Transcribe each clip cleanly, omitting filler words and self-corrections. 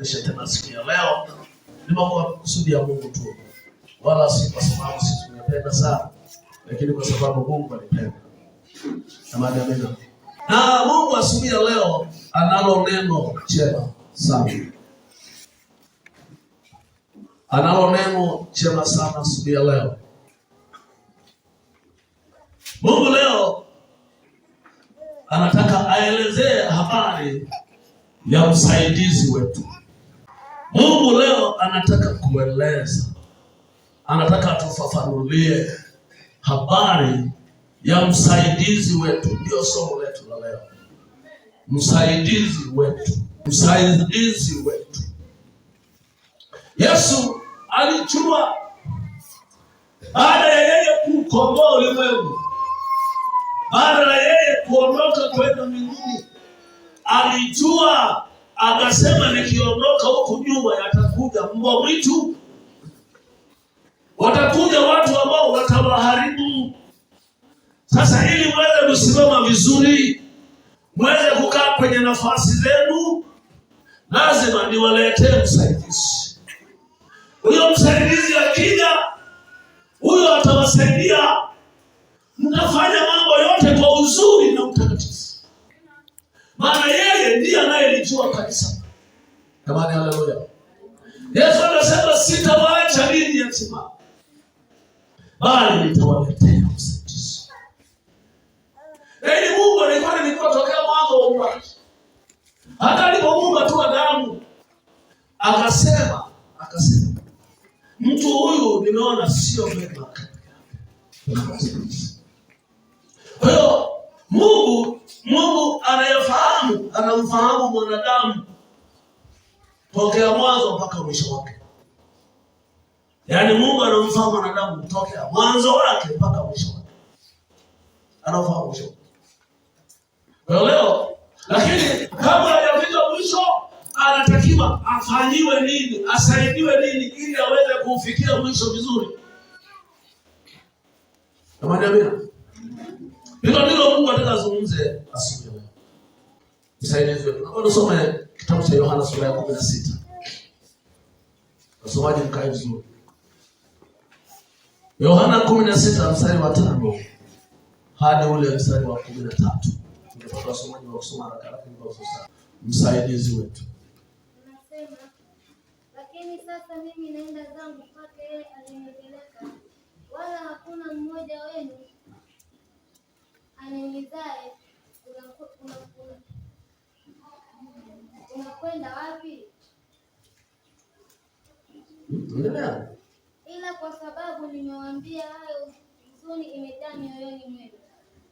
kukaribisha tena siku ya leo. Ni makusudi ya Mungu tu, wala si kwa sababu sisi tunapenda sana, lakini kwa sababu Mungu anipenda. Amina. Na Mungu asubuhi ya leo analo neno jema sana. Analo neno jema sana asubuhi ya leo. Mungu leo anataka aelezee habari ya msaidizi wetu. Mungu leo anataka kueleza, anataka atufafanulie habari ya msaidizi wetu. Ndio somo letu la leo. Msaidizi wetu. Msaidizi wetu. Yesu alijua baada ya yeye kukomboa ulimwengu, baada ya yeye kuondoka kwenda mbinguni, alijua, akasema nikiondoka huku nyuma yatakuja mbwa mwitu, watakuja watu ambao watawaharibu. Sasa ili mweze kusimama vizuri, mweze kukaa kwenye nafasi zenu, lazima niwaletee msaidizi. Huyo msaidizi akija, huyo atawasaidia, mtafanya mambo yote kwa uzuri na utakatifu. Maana yeye ndiye anayelijua kanisa. Jamani, haleluya. Yesu anasema sitawaacha ninyi yatima, bali nitawaletea msaidizi. Yaani Mungu alikuwa tokea mwanzo wa uumbaji. Hata alipomuumba tu Adamu, akasema mtu huyu nimeona sio mema. Kwa hiyo Mungu anamfahamu mwanadamu tokea mwanzo mpaka mwisho wake. Yaani Mungu anamfahamu mwanadamu tokea mwanzo wake mpaka mwisho wake. Anafahamu mwisho. Kwa leo, lakini kabla hajafika mwisho, anatakiwa afanyiwe nini? Asaidiwe nini ili aweze kufikia mwisho vizuri? Amina. Ndilo Mungu anataka azungumze asubuhi leo. Msaidizi wetu. Naomba tusome kitabu cha Yohana sura ya 16. Wasomaji mkae vizuri. Yohana 16 mstari wa 5 hadi ule mstari wa 13. Ningependa wasomaji wa kusoma haraka kwa sasa. Msaidizi wetu. Anasema, lakini sasa mimi naenda zangu kwake yeye alinipeleka, wala hakuna mmoja wenu ananiulizaye unakwenda wapi? Ila kwa sababu nimewaambia hayo, huzuni imejaa mioyoni mwenu.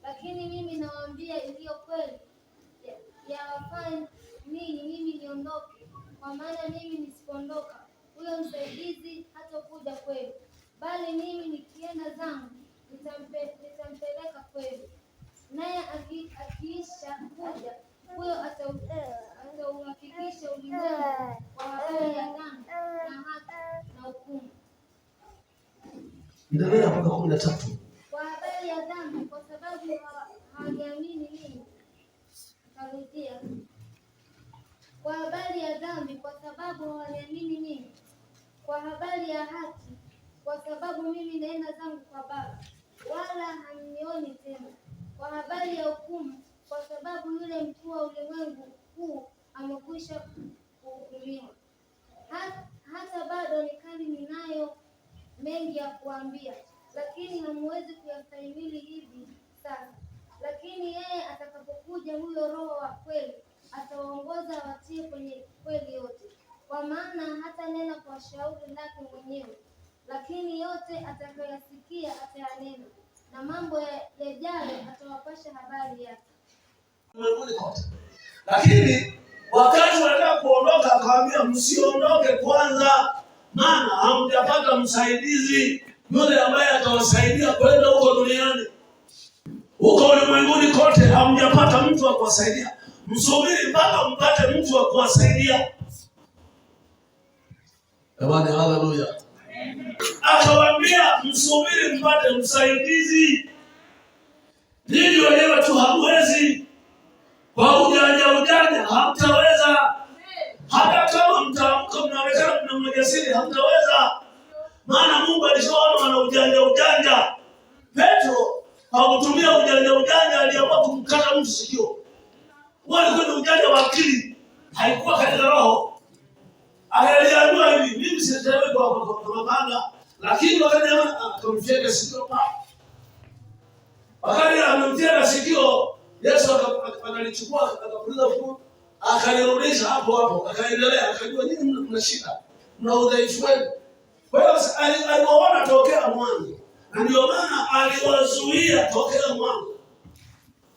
Lakini mimi nawaambia iliyo kweli, yawafaa ninyi mimi niondoke. Kwa maana mimi nisipoondoka, huyo msaidizi hatakuja kwenu, bali mimi nikienda zangu nitampeleka kwenu. Naye akiisha kuja, huyo atauhakikisha ulimwengu kwa habari ya dhambi na haki na hukumu. Endelea mpaka 13. Kwa habari ya dhambi, kwa sababu hawaniamini mimi. Tarudia. Kwa habari ya dhambi, kwa sababu hawaniamini mimi. Kwa habari ya haki, kwa sababu mimi naenda zangu kwa Baba, wala hamnioni tena. Kwa habari ya hukumu, kwa sababu yule mkuu wa ulimwengu huu amekwisha kuhukumiwa. Hata bado nikali ninayo mengi ya kuambia, lakini hamwezi kuyastahimili hivi sasa. Lakini yeye atakapokuja, huyo Roho wa kweli, atawaongoza watie kwenye kweli yote. Kwa maana hata nena kwa shauri lake mwenyewe, lakini yote atakayosikia atayanena, na mambo yajayo atawapasha habari yake. Lakini wakati wanataka kuondoka, akawaambia msiondoke kwanza, maana hamjapata msaidizi yule ambaye atawasaidia kwenda huko duniani. Huko ulimwenguni kote hamjapata mtu wa kuwasaidia. Msubiri mpaka mpate mtu wa kuwasaidia. Amani, haleluya. Akawaambia msubiri mpate msaidizi. Ninyi wenyewe tu hamwezi. Kwa ujanja hamtaweza. Hata kama mtaamka mnaonekana mna majasiri, hamtaweza. Maana Mungu alishaona wana ujanja. Petro hakutumia ujanja, aliamua kumkata mtu sikio. Wale kwa ujanja wa akili, haikuwa katika roho. Aliambiwa hivi, mimi sitawe kwa mabanga, lakini wakati akamfyeka sikio pa. Wakati amemtega sikio, Yesu akalichukua akapuliza fuko, akalirudisha hapo, akaendelea, akajua nini mna shida. Mna udhaifu wenu. Kwa hiyo aliwaona tokea mwanzo. Na ndio maana aliwazuia tokea mwanzo.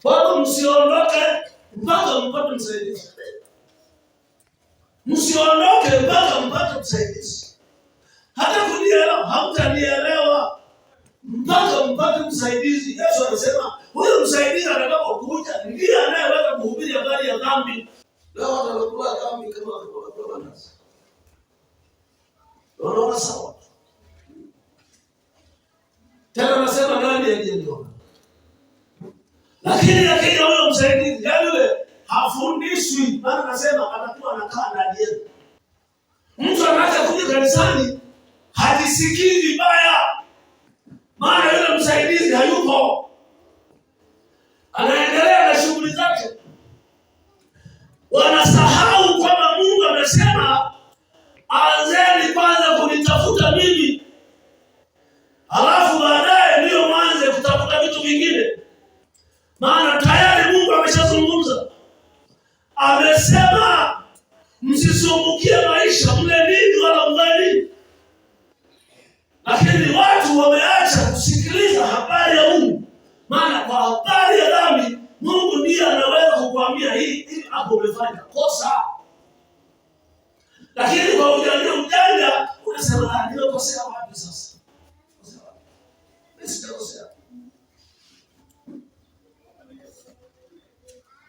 Bado msiondoke mpaka mpate msaidizi. Msiondoke mpaka mpate msaidizi. Hata kunielewa, hamtanielewa mpaka mpate msaidizi. Yesu anasema, huyo msaidizi atakapokuja ndiye anayeweza kuhubiri habari ya dhambi. Leo wanakuwa dhambi kama wanakuwa nasi. Wanaona sawa. Tena nasema nani aliyeniona? Lakini akija huyo msaidizi, yule hafundishwi, maana nasema atakuwa anakaa ndani yetu. Mtu anataka kuja kanisani, hajisikii vibaya, maana yule msaidizi hayupo. Anaendelea na shughuli zake. Wanasahau kwamba Mungu amesema, anzeni kwanza kunitafuta mimi, halafu baadaye ndio mwanze kutafuta vitu vingine. Maana tayari Mungu ameshazungumza. Amesema msisumbukie maisha, mle nini wala mvae nini. Lakini watu wameacha kusikiliza habari ya Mungu. Maana kwa habari ya dhambi, Mungu ndiye anaweza kukuambia hii hapo umefanya kosa. Lakini kwa ujanja unasema nimekosea wapi sasa? Sitakosea.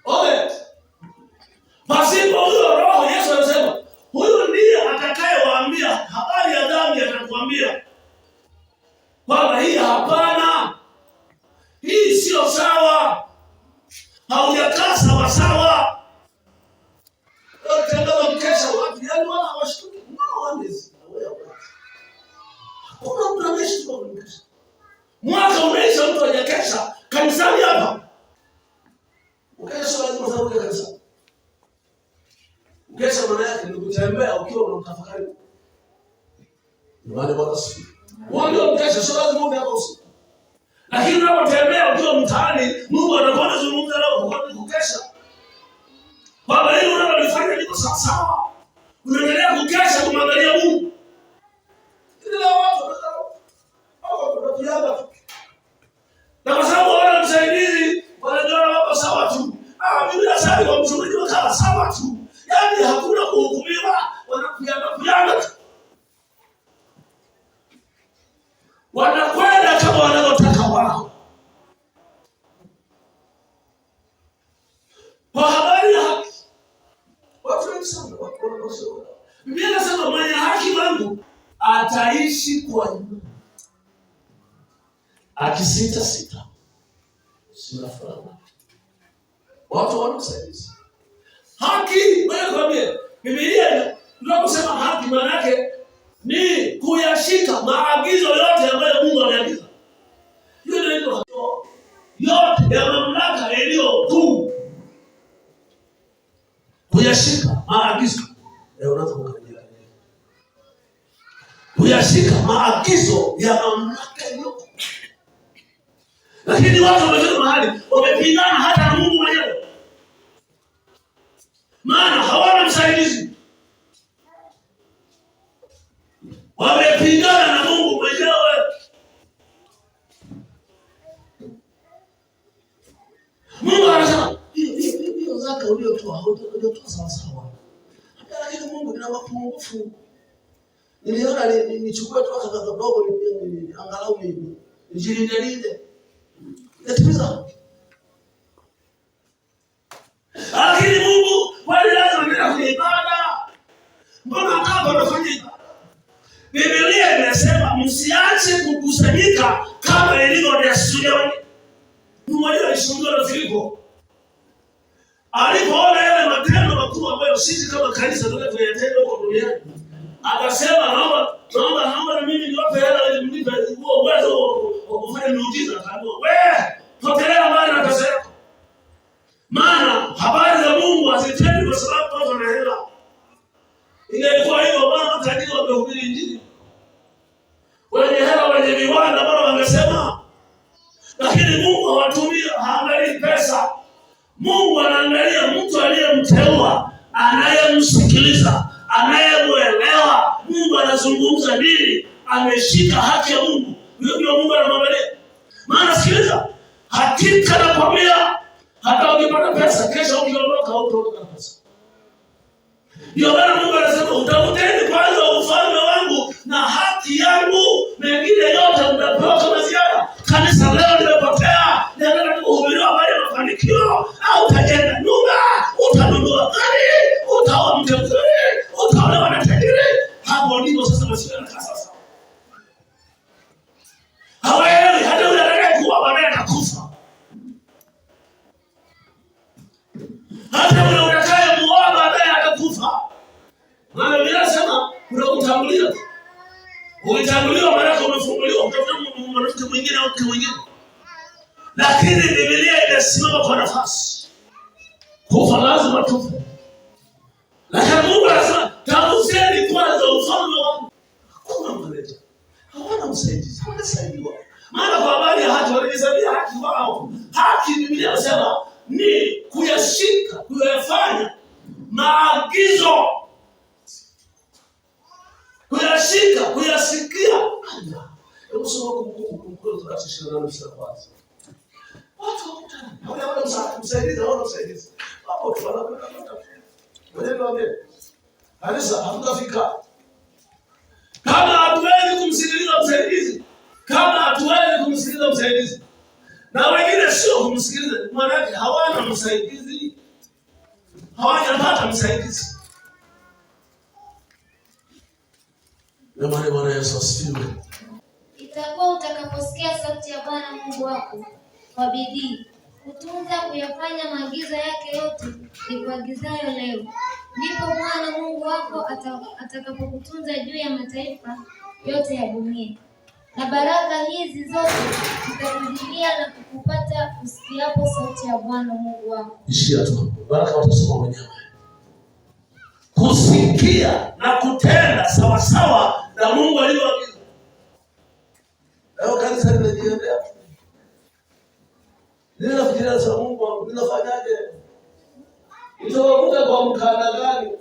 Ole. Pasipo huyo roho, Yesu anasema, huyo ndiye atakayewaambia habari ya dhambi, atakwambia kwamba hii hapana. Hii sio sawa. Haujakaa sawa sawa. Tangaza mkesha watu, yaani wala hawashtuki. Hakuna mtu anayeshtuka kwa mkesha. Mwaka umeisha, mtu hajakesha kanisani hapa. Ukesha lazima uzauje kanisa. Ukesha maana yake ni kutembea ukiwa unamtafakari. Ni wale watu si. Wale ukesha sio lazima uende hapo usiku. Lakini unapotembea ukiwa mtaani, Mungu anakuwa anazungumza nao kwa kukesha. Baba, hili unalofanya liko sawa sawa. Unaendelea kukesha kumwangalia Mungu. Ile watu wanataka na kwa sababu wana msaidizi, wanajua wako sawa tu. Biblia inasema kwa mchungaji wakawa sawa tu. Yaani hakuna kuhukumiwa, wanakuyana tu. Wanakwenda kama wanavyotaka wao. Kwa habari ya haki, watu wengi sana wanakosoa. Biblia inasema mwenye haki wangu ataishi kwa imani. Akisita sina furaha. Watu wanasaidia. Haki, wewe kwambie, Biblia tunaposema haki maana yake ni kuyashika maagizo yote ambayo Mungu ameagiza. Hiyo ndio yote ya mamlaka iliyo kuu. Kuyashika maagizo. Unaanza kukaribia. Kuyashika maagizo ya mamlaka iliyo kuu. Lakini watu wamefika mahali wamepingana hata na Mungu mwenyewe. Maana hawana msaidizi. Wamepingana na Mungu mwenyewe. Mungu anasema, hiyo zaka uliotoa sawa sawa. Lakini Mungu nina mapungufu. Niliona nichukue tu hata kidogo angalau nijilinde. Yatimiza. Lakini Mungu wale lazima nenda kwenye ibada. Mbona kama unafanya ibada? Biblia inasema msiache kukusanyika kama ilivyo desturi yenu. Mmoja alishuhudia na Filipo. Alipoona yale matendo makubwa ambayo ambayo sisi kama kanisa tunayotenda huko duniani. Akasema naomba na mimi niwape hela ili mnipe huo uwezo wa kufanya miujiza. Akaambiwa, wewe potelea mbali na pesa yako. Maana habari za Mungu hazitendi kwa sababu watu wana hela. Ingekuwa hivyo bwana matajiri wangehubiri injili. Wenye hela wenye viwanda bwana wangesema. Lakini Mungu hawatumia, haangalii pesa. Mungu anaangalia mtu aliyemteua, anayemsikiliza, anayemuelewa Mungu anazungumza nini, ameshika haki ya Mungu. Ndio Mungu anamwangalia. Maana sikiliza, hakika nakwambia hata ukipata pesa kesho ukiondoka hutaondoka na pesa. Ndio maana Mungu anasema utafuteni kwanza ufalme wangu na haki yangu, mengine yote mtapewa kama ziada. Kanisa leo limepotea, nataka kuhubiriwa habari ya mafanikio, au utajenga nyumba, utanunua gari, utaoa mke mzuri, utaolewa na tajiri. Hapo ndipo sasa masikia na sasa. Hawaelewi hata yule atakayekuwa baadaye atakufa. Hata yule utakayemuoa baadaye atakufa. Maana Biblia inasema kuna kutangulia. Ukitanguliwa maana umefunguliwa utafuta mwanamke mwingine au mke mwingine. Lakini Biblia inasimama kwa nafasi. Kufa lazima tufe. Lakini Mungu anasema tafuteni kwanza ufalme wangu. Hakuna mmoja. Hawana msaidizi. Wanasaidiwa. Maana kwa habari ya haki wanajisabia haki wao. Haki Biblia inasema ni kuyashika, kuyafanya maagizo. Kuyashika, kuyasikia. Hebu soma kumbukumbu Torati 28:1. Watu wakutana. Hawana msaidizi. Hapo tunakwenda. Wewe kanisa hatutafika. Kama hatuwezi kumsikiliza msaidizi. Na wengine sio kumsikiliza, maana hawana msaidizi. Hawajapata msaidizi. Na Bwana Yesu asifiwe. Itakuwa utakaposikia sauti ya Bwana Mungu wako kwa bidii, kutunza kuyafanya maagizo yake yote nikuagizayo leo, ndipo Bwana Mungu wako atakapokutunza juu ya mataifa yote ya dunia. Na baraka hizi zote zitakujilia na kukupata usikiapo sauti ya Bwana Mungu wako. Ishia tu. Baraka watasoma wenyewe. Kusikia na kutenda sawa sawa na Mungu alivyoagiza. Leo kanisa linajiendea. Ninafikiria sana Mungu wangu, ninafanyaje? Itawakuta kwa mkanda gani?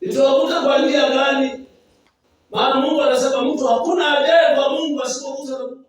Itawakuta kwa njia gani? Maana Mungu anasema mtu hakuna ajaye kwa Mungu asipogusa na Mungu.